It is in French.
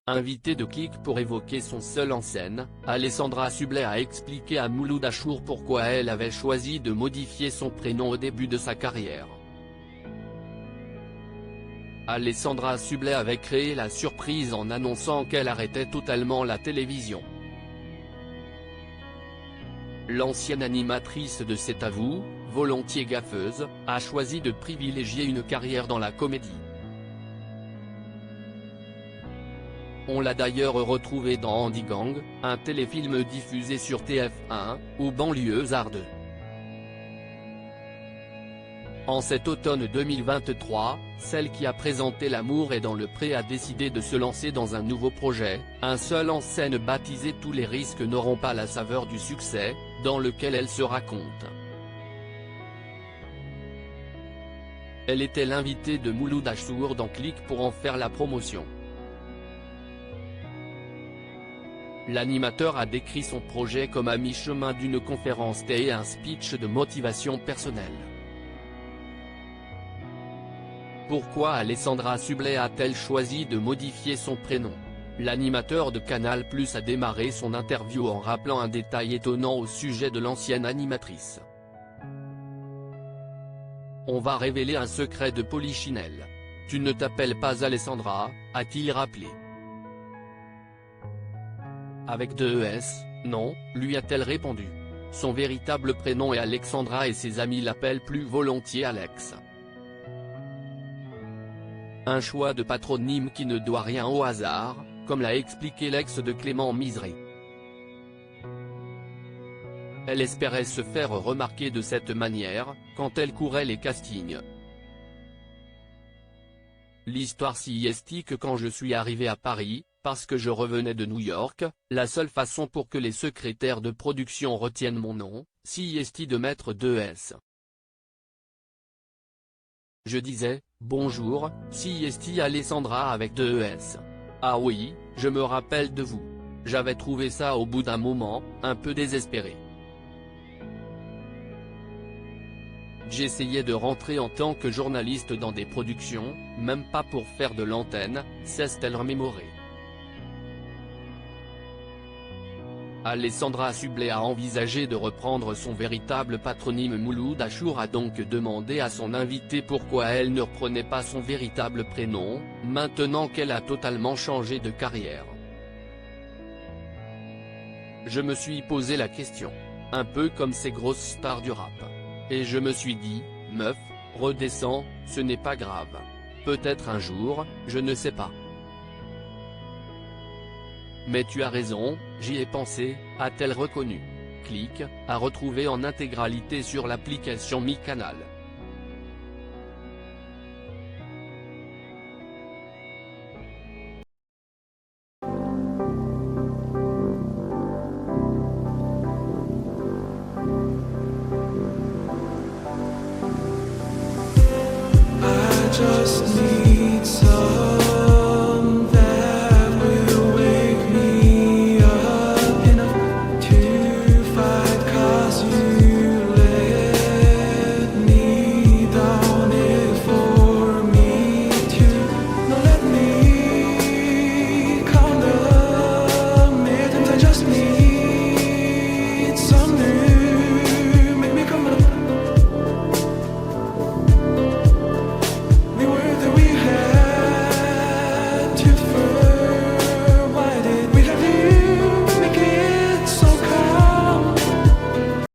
Invitée de Click pour évoquer son seul en scène, Alessandra Sublet a expliqué à Mouloud Achour pourquoi elle avait choisi de modifier son prénom au début de sa carrière. Alessandra Sublet avait créé la surprise en annonçant qu'elle arrêtait totalement la télévision. L'ancienne animatrice de C'est à vous, volontiers gaffeuse, a choisi de privilégier une carrière dans la comédie. On l'a d'ailleurs retrouvée dans Andy Gang, un téléfilm diffusé sur TF1, ou Banlieusards 2. En cet automne 2023, celle qui a présenté L'amour est dans le pré a décidé de se lancer dans un nouveau projet, un seul en scène baptisé Tous les risques n'auront pas la saveur du succès, dans lequel elle se raconte. Elle était l'invitée de Mouloud Achour dans Click pour en faire la promotion. L'animateur a décrit son projet comme à mi-chemin d'une conférence thé et un speech de motivation personnelle. Pourquoi Alessandra Sublet a-t-elle choisi de modifier son prénom? L'animateur de Canal+ a démarré son interview en rappelant un détail étonnant au sujet de l'ancienne animatrice. On va révéler un secret de Polichinelle. Tu ne t'appelles pas Alessandra, a-t-il rappelé. Avec 2 ES, non, lui a-t-elle répondu. Son véritable prénom est Alexandra et ses amis l'appellent plus volontiers Alex. Un choix de patronyme qui ne doit rien au hasard, comme l'a expliqué l'ex de Clément Misery. Elle espérait se faire remarquer de cette manière, quand elle courait les castings. L'histoire s'y estique quand je suis arrivé à Paris, parce que je revenais de New York, la seule façon pour que les secrétaires de production retiennent mon nom, s'y estie de mettre 2 S. Je disais, bonjour, s'y estie Alessandra avec 2 S. Ah oui, je me rappelle de vous. J'avais trouvé ça au bout d'un moment, un peu désespéré. J'essayais de rentrer en tant que journaliste dans des productions, même pas pour faire de l'antenne, s'est-elle remémorée. Alessandra Sublet a envisagé de reprendre son véritable patronyme. Mouloud Achour a donc demandé à son invité pourquoi elle ne reprenait pas son véritable prénom, maintenant qu'elle a totalement changé de carrière. Je me suis posé la question. Un peu comme ces grosses stars du rap. Et je me suis dit, meuf, redescends, ce n'est pas grave. Peut-être un jour, je ne sais pas. Mais tu as raison, j'y ai pensé, a-t-elle reconnu. Click, à retrouver en intégralité sur l'application Mi Canal. I just need